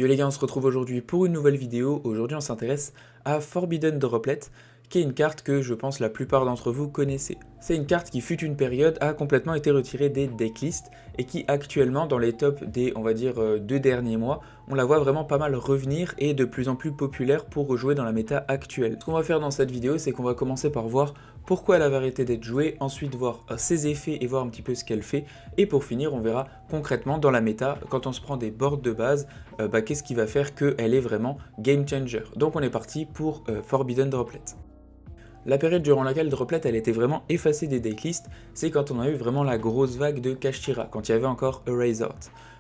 Yo les gars, on se retrouve aujourd'hui pour une nouvelle vidéo. Aujourd'hui on s'intéresse à Forbidden Droplet, qui est une carte que je pense la plupart d'entre vous connaissez. C'est une carte qui fut une période a complètement été retirée des decklists et qui actuellement dans les tops des on va dire 2 derniers mois, on la voit vraiment pas mal revenir et de plus en plus populaire pour rejouer dans la méta actuelle. Ce qu'on va faire dans cette vidéo, c'est qu'on va commencer par voir pourquoi elle avait arrêté d'être jouée, ensuite voir ses effets et voir un petit peu ce qu'elle fait, et pour finir on verra concrètement dans la méta, quand on se prend des boards de base, qu'est-ce qui va faire qu'elle est vraiment game changer. Donc on est parti pour Forbidden Droplet. La période durant laquelle Droplet elle était vraiment effacée des decklists, c'est quand on a eu vraiment la grosse vague de Kashtira, quand il y avait encore Erased.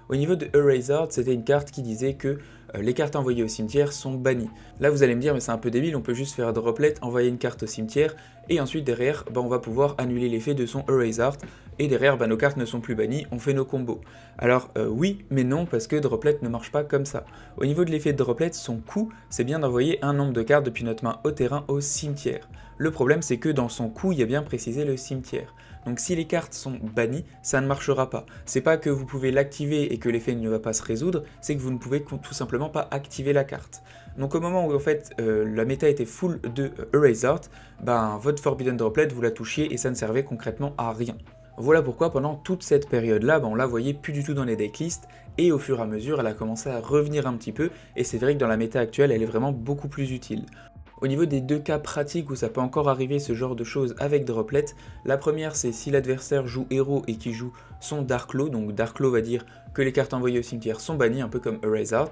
Au niveau de Erased, c'était une carte qui disait que les cartes envoyées au cimetière sont bannies. Là vous allez me dire mais c'est un peu débile, on peut juste faire Droplet, envoyer une carte au cimetière, et ensuite derrière on va pouvoir annuler l'effet de son Erased, et derrière nos cartes ne sont plus bannies, on fait nos combos. Alors oui mais non, parce que Droplet ne marche pas comme ça. Au niveau de l'effet de Droplet, son coût c'est bien d'envoyer un nombre de cartes depuis notre main au terrain au cimetière. Le problème c'est que dans son coût il y a bien précisé le cimetière. Donc si les cartes sont bannies, ça ne marchera pas. C'est pas que vous pouvez l'activer et que l'effet ne va pas se résoudre, c'est que vous ne pouvez tout simplement pas activer la carte. Donc au moment où en fait la méta était full de Erased, votre Forbidden Droplet vous la touchiez et ça ne servait concrètement à rien. Voilà pourquoi pendant toute cette période-là, on la voyait plus du tout dans les decklists, et au fur et à mesure elle a commencé à revenir un petit peu, et c'est vrai que dans la méta actuelle elle est vraiment beaucoup plus utile. Au niveau des deux cas pratiques où ça peut encore arriver ce genre de choses avec Droplet, la première c'est si l'adversaire joue héros et qui joue son Dark Claw, donc Dark Claw va dire que les cartes envoyées au cimetière sont bannies, un peu comme Erased,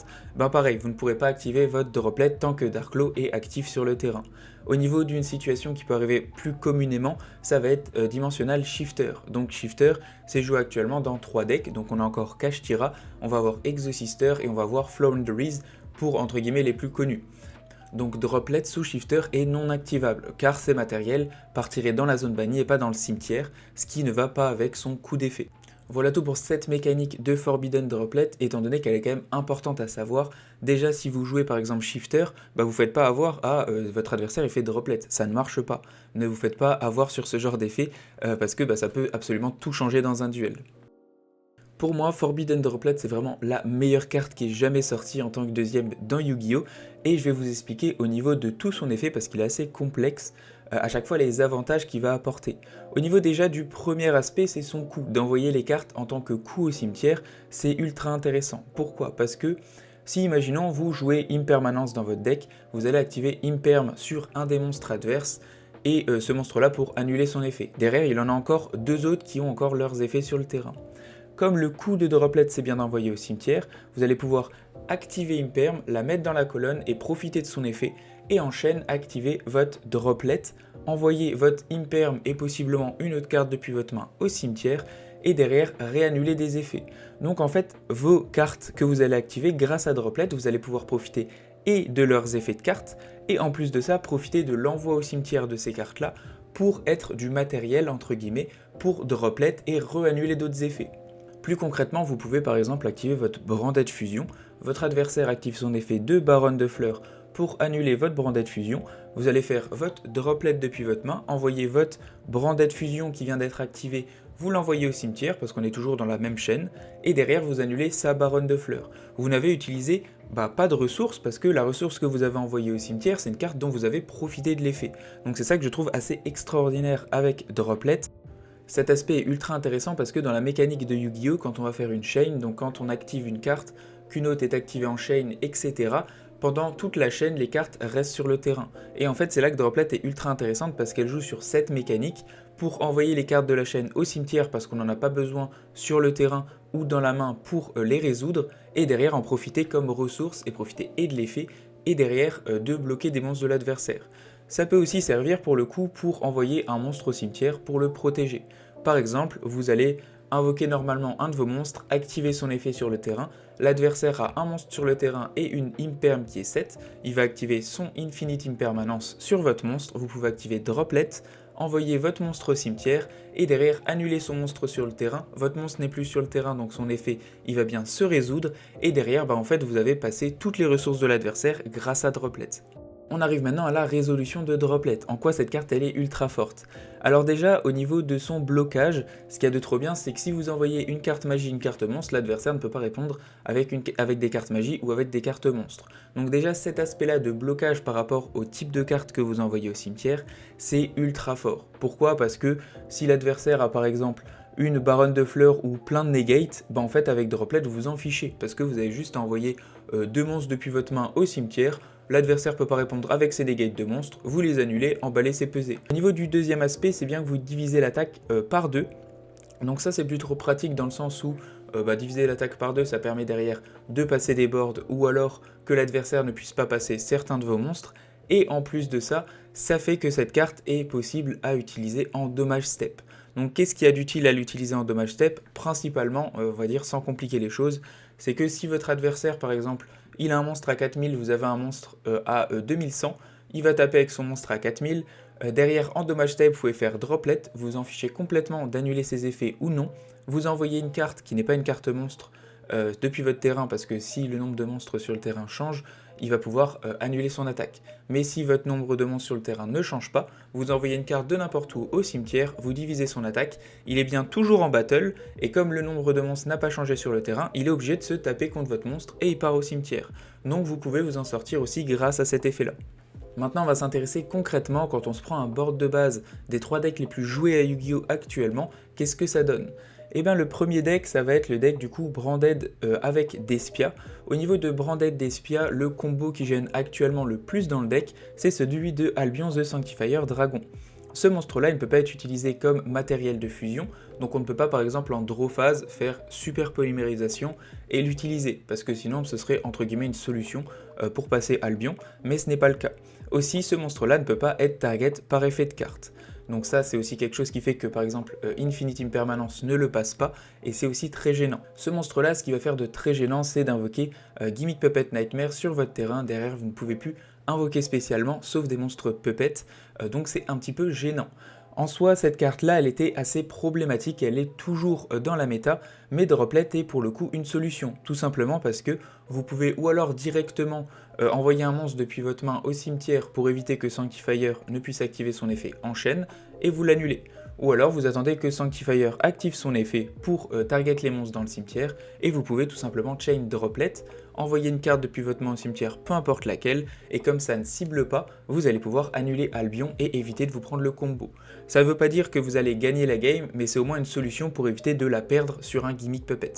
pareil, vous ne pourrez pas activer votre Droplet tant que Dark Claw est actif sur le terrain. Au niveau d'une situation qui peut arriver plus communément, ça va être Dimensional Shifter. Donc Shifter, c'est joué actuellement dans 3 decks, donc on a encore Kashtira, on va avoir Exosister et on va avoir Flounderies pour entre guillemets les plus connus. Donc Droplet sous Shifter est non activable, car ces matériels partiraient dans la zone bannie et pas dans le cimetière, ce qui ne va pas avec son coup d'effet. Voilà tout pour cette mécanique de Forbidden Droplet, étant donné qu'elle est quand même importante à savoir. Déjà si vous jouez par exemple Shifter, vous ne faites pas avoir à votre adversaire il fait Droplet, ça ne marche pas. Ne vous faites pas avoir sur ce genre d'effet, parce que ça peut absolument tout changer dans un duel. Pour moi, Forbidden Droplet, c'est vraiment la meilleure carte qui est jamais sortie en tant que deuxième dans Yu-Gi-Oh! Et je vais vous expliquer au niveau de tout son effet parce qu'il est assez complexe, à chaque fois les avantages qu'il va apporter. Au niveau déjà du premier aspect, c'est son coût. D'envoyer les cartes en tant que coût au cimetière, c'est ultra intéressant. Pourquoi? Parce que si, imaginons, vous jouez Impermanence dans votre deck, vous allez activer Imperm sur un des monstres adverses, et ce monstre-là pour annuler son effet. Derrière, il en a encore deux autres qui ont encore leurs effets sur le terrain. Comme le coût de Droplet c'est bien d'envoyer au cimetière, vous allez pouvoir activer Imperm, la mettre dans la colonne et profiter de son effet, et en chaîne activer votre Droplet, envoyer votre Imperm et possiblement une autre carte depuis votre main au cimetière, et derrière réannuler des effets. Donc en fait, vos cartes que vous allez activer grâce à Droplet, vous allez pouvoir profiter et de leurs effets de cartes, et en plus de ça, profiter de l'envoi au cimetière de ces cartes-là pour être du matériel entre guillemets pour Droplet et réannuler d'autres effets. Plus concrètement, vous pouvez par exemple activer votre Branded Fusion, votre adversaire active son effet de Baronne de Fleurs pour annuler votre Branded Fusion, vous allez faire votre Droplet depuis votre main, envoyer votre Branded Fusion qui vient d'être activé, vous l'envoyez au cimetière parce qu'on est toujours dans la même chaîne, et derrière vous annulez sa Baronne de Fleurs. Vous n'avez utilisé pas de ressources parce que la ressource que vous avez envoyée au cimetière, c'est une carte dont vous avez profité de l'effet. Donc c'est ça que je trouve assez extraordinaire avec Droplet. Cet aspect est ultra intéressant parce que dans la mécanique de Yu-Gi-Oh! Quand on va faire une chaîne, donc quand on active une carte, qu'une autre est activée en chaîne, etc., pendant toute la chaîne, les cartes restent sur le terrain. Et en fait, c'est là que Droplet est ultra intéressante parce qu'elle joue sur cette mécanique pour envoyer les cartes de la chaîne au cimetière parce qu'on n'en a pas besoin sur le terrain ou dans la main pour les résoudre, et derrière en profiter comme ressource et profiter et de l'effet, et derrière de bloquer des monstres de l'adversaire. Ça peut aussi servir pour le coup pour envoyer un monstre au cimetière pour le protéger. Par exemple, vous allez invoquer normalement un de vos monstres, activer son effet sur le terrain, l'adversaire a un monstre sur le terrain et une Imperm qui est 7, il va activer son Infinite Impermanence sur votre monstre, vous pouvez activer Droplet, envoyer votre monstre au cimetière et derrière annuler son monstre sur le terrain, votre monstre n'est plus sur le terrain donc son effet il va bien se résoudre, et derrière en fait vous avez passé toutes les ressources de l'adversaire grâce à Droplet. On arrive maintenant à la résolution de Droplet, en quoi cette carte elle est ultra forte. Alors déjà, au niveau de son blocage, ce qu'il y a de trop bien, c'est que si vous envoyez une carte magie, une carte monstre, l'adversaire ne peut pas répondre avec des cartes magie ou avec des cartes monstres. Donc déjà, cet aspect-là de blocage par rapport au type de carte que vous envoyez au cimetière, c'est ultra fort. Pourquoi? Parce que si l'adversaire a par exemple une baronne de fleurs ou plein de negate, bah en fait avec Droplet vous vous en fichez, parce que vous avez juste à envoyer deux monstres depuis votre main au cimetière, l'adversaire peut pas répondre avec ses negates de monstres, vous les annulez, emballez, c'est pesé. Au niveau du deuxième aspect, c'est bien que vous divisez l'attaque par deux, donc ça c'est plutôt pratique dans le sens où diviser l'attaque par deux, ça permet derrière de passer des boards ou alors que l'adversaire ne puisse pas passer certains de vos monstres, et en plus de ça, ça fait que cette carte est possible à utiliser en dommage step. Donc qu'est-ce qu'il y a d'utile à l'utiliser en dommage step? Principalement, on va dire sans compliquer les choses, c'est que si votre adversaire par exemple, il a un monstre à 4000, vous avez un monstre à 2100, il va taper avec son monstre à 4000, derrière en dommage step vous pouvez faire Droplet, vous en fichez complètement d'annuler ses effets ou non, vous envoyez une carte qui n'est pas une carte monstre depuis votre terrain, parce que si le nombre de monstres sur le terrain change, il va pouvoir annuler son attaque. Mais si votre nombre de monstres sur le terrain ne change pas, vous envoyez une carte de n'importe où au cimetière, vous divisez son attaque, il est bien toujours en battle, et comme le nombre de monstres n'a pas changé sur le terrain, il est obligé de se taper contre votre monstre et il part au cimetière. Donc vous pouvez vous en sortir aussi grâce à cet effet-là. Maintenant, on va s'intéresser concrètement quand on se prend un board de base des 3 decks les plus joués à Yu-Gi-Oh actuellement, qu'est-ce que ça donne? Et bien le premier deck, ça va être le deck du coup Branded avec Despia. Au niveau de Branded Despia, le combo qui gêne actuellement le plus dans le deck, c'est celui de Albion the Sanctifier Dragon. Ce monstre-là, il ne peut pas être utilisé comme matériel de fusion, donc on ne peut pas par exemple en draw phase faire super polymérisation et l'utiliser, parce que sinon ce serait entre guillemets une solution pour passer Albion, mais ce n'est pas le cas. Aussi, ce monstre-là ne peut pas être target par effet de carte. Donc ça, c'est aussi quelque chose qui fait que, par exemple, Infinite Impermanence ne le passe pas, et c'est aussi très gênant. Ce monstre-là, ce qui va faire de très gênant, c'est d'invoquer Gimmick Puppet Nightmare sur votre terrain. Derrière, vous ne pouvez plus invoquer spécialement, sauf des monstres Puppet, donc c'est un petit peu gênant. En soi, cette carte-là, elle était assez problématique, elle est toujours dans la méta, mais Droplet est pour le coup une solution, tout simplement parce que vous pouvez ou alors directement envoyer un monstre depuis votre main au cimetière pour éviter que Sanctifier ne puisse activer son effet en chaîne, et vous l'annulez. Ou alors vous attendez que Sanctifier active son effet pour target les monstres dans le cimetière, et vous pouvez tout simplement chain Droplet, envoyer une carte depuis votre main au cimetière, peu importe laquelle, et comme ça ne cible pas, vous allez pouvoir annuler Albion et éviter de vous prendre le combo. Ça ne veut pas dire que vous allez gagner la game, mais c'est au moins une solution pour éviter de la perdre sur un Gimmick Puppet.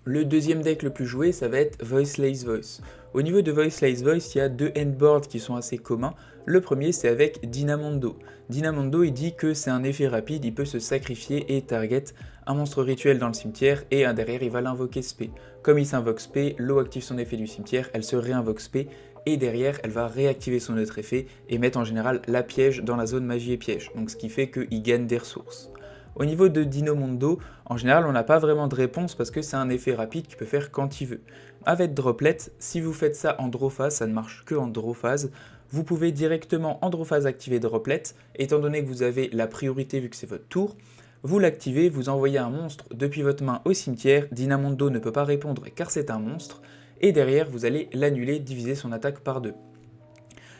Le deuxième deck le plus joué, ça va être Voiceless Voice. Au niveau de Voiceless Voice, il y a deux endboards qui sont assez communs. Le premier, c'est avec Dynamondo. Dynamondo, il dit que c'est un effet rapide, il peut se sacrifier et target un monstre rituel dans le cimetière, et derrière, il va l'invoquer spé. Comme il s'invoque spé, l'eau active son effet du cimetière, elle se réinvoque spé, et derrière, elle va réactiver son autre effet, et mettre en général la piège dans la zone magie et piège, donc ce qui fait qu'il gagne des ressources. Au niveau de Dynamondo, en général, on n'a pas vraiment de réponse parce que c'est un effet rapide qu'il peut faire quand il veut. Avec Droplet, si vous faites ça en draw phase, ça ne marche que en draw phase, vous pouvez directement en draw phase activer Droplet, étant donné que vous avez la priorité vu que c'est votre tour, vous l'activez, vous envoyez un monstre depuis votre main au cimetière, Dynamondo ne peut pas répondre car c'est un monstre, et derrière vous allez l'annuler, diviser son attaque par 2.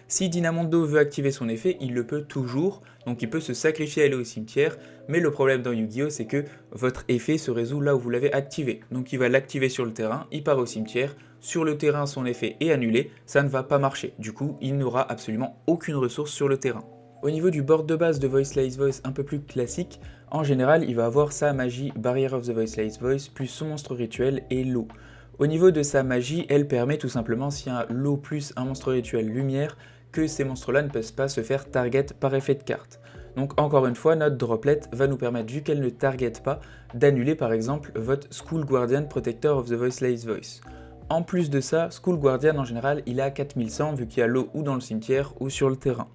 Si Dynamondo veut activer son effet, il le peut toujours, donc il peut se sacrifier à aller au cimetière, mais le problème dans Yu-Gi-Oh c'est que votre effet se résout là où vous l'avez activé. Donc il va l'activer sur le terrain, il part au cimetière, sur le terrain son effet est annulé, ça ne va pas marcher, du coup il n'aura absolument aucune ressource sur le terrain. Au niveau du board de base de Voiceless Voice un peu plus classique, en général il va avoir sa magie Barrier of the Voiceless Voice plus son monstre rituel et l'eau. Au niveau de sa magie, elle permet tout simplement, s'il y a l'eau plus un monstre rituel lumière, que ces monstres-là ne peuvent pas se faire target par effet de carte. Donc encore une fois, notre Droplet va nous permettre, vu qu'elle ne target pas, d'annuler par exemple votre School Guardian Protector of the Voiceless Voice. En plus de ça, School Guardian en général, il est à 4100 vu qu'il y a l'eau ou dans le cimetière ou sur le terrain.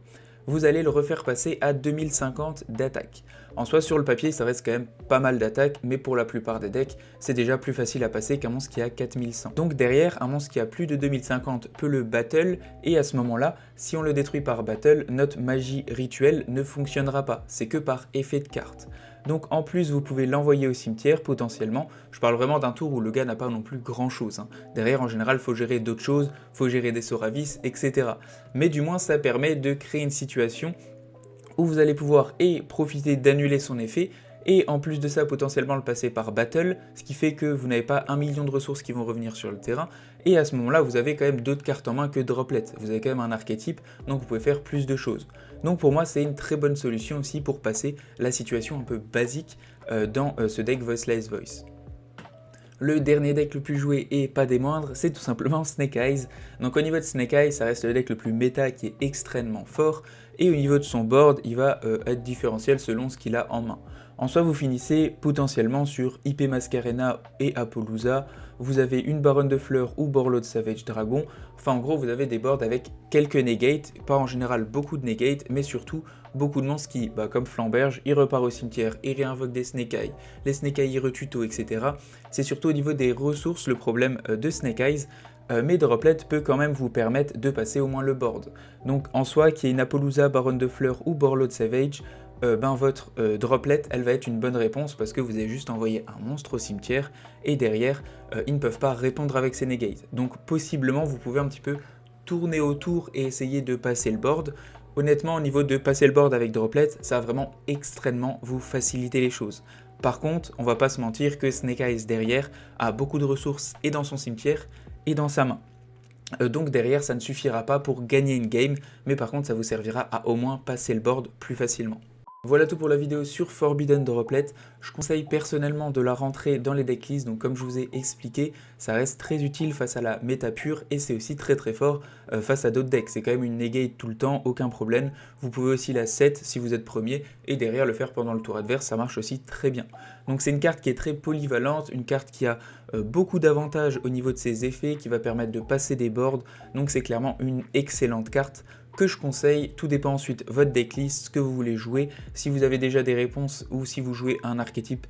Vous allez le refaire passer à 2050 d'attaque. En soi, sur le papier, ça reste quand même pas mal d'attaques, mais pour la plupart des decks, c'est déjà plus facile à passer qu'un monstre qui a 4100. Donc derrière, un monstre qui a plus de 2050 peut le battle, et à ce moment-là, si on le détruit par battle, notre magie rituelle ne fonctionnera pas, c'est que par effet de carte. Donc en plus, vous pouvez l'envoyer au cimetière potentiellement. Je parle vraiment d'un tour où le gars n'a pas non plus grand chose. Derrière, en général, il faut gérer d'autres choses, il faut gérer des Soravis, etc. Mais du moins, ça permet de créer une situation où vous allez pouvoir profiter d'annuler son effet, et en plus de ça, potentiellement le passer par battle, ce qui fait que vous n'avez pas 1 million de ressources qui vont revenir sur le terrain, et à ce moment-là, vous avez quand même d'autres cartes en main que Droplet. Vous avez quand même un archétype, donc vous pouvez faire plus de choses. Donc pour moi, c'est une très bonne solution aussi pour passer la situation un peu basique dans ce deck Voiceless Voice. Le dernier deck le plus joué et pas des moindres, c'est tout simplement Snake Eyes. Donc au niveau de Snake Eyes, ça reste le deck le plus méta qui est extrêmement fort, et au niveau de son board, il va être différentiel selon ce qu'il a en main. En soi, vous finissez potentiellement sur IP Masquerena et Apollousa, vous avez une Baronne de Fleurs ou Borloo de Savage Dragon, enfin en gros vous avez des boards avec quelques negates, pas en général beaucoup de negates, mais surtout beaucoup de monstres qui, comme Flamberge, il repart au cimetière, il réinvoque des Snake Eyes, les Snake Eyes il retuto, etc. C'est surtout au niveau des ressources le problème de Snake Eyes, mais Droplet peut quand même vous permettre de passer au moins le board. Donc en soi, qu'il y ait une Apollousa, Baronne de Fleurs ou Borloo de Savage, votre Droplet, elle va être une bonne réponse parce que vous avez juste envoyé un monstre au cimetière et derrière, ils ne peuvent pas répondre avec ces negates. Donc possiblement, vous pouvez un petit peu tourner autour et essayer de passer le board. Honnêtement, au niveau de passer le board avec Droplet, ça va vraiment extrêmement vous faciliter les choses. Par contre, on va pas se mentir que Snake Eyes derrière a beaucoup de ressources et dans son cimetière et dans sa main. Donc derrière, ça ne suffira pas pour gagner une game, mais par contre, ça vous servira à au moins passer le board plus facilement. Voilà tout pour la vidéo sur Forbidden Droplet. Je conseille personnellement de la rentrer dans les decklists, donc comme je vous ai expliqué, ça reste très utile face à la méta pure et c'est aussi très très fort face à d'autres decks. C'est quand même une negate tout le temps, aucun problème. Vous pouvez aussi la set si vous êtes premier et derrière le faire pendant le tour adverse, ça marche aussi très bien. Donc c'est une carte qui est très polyvalente, une carte qui a beaucoup d'avantages au niveau de ses effets, qui va permettre de passer des boards, donc c'est clairement une excellente carte que je conseille. Tout dépend ensuite de votre decklist, ce que vous voulez jouer. Si vous avez déjà des réponses ou si vous jouez un archétype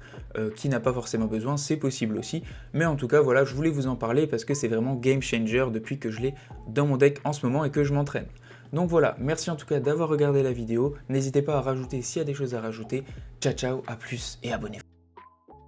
qui n'a pas forcément besoin, c'est possible aussi. Mais en tout cas, voilà, je voulais vous en parler parce que c'est vraiment game changer depuis que je l'ai dans mon deck en ce moment et que je m'entraîne. Donc voilà, merci en tout cas d'avoir regardé la vidéo. N'hésitez pas à rajouter s'il y a des choses à rajouter. Ciao ciao, à plus et abonnez-vous.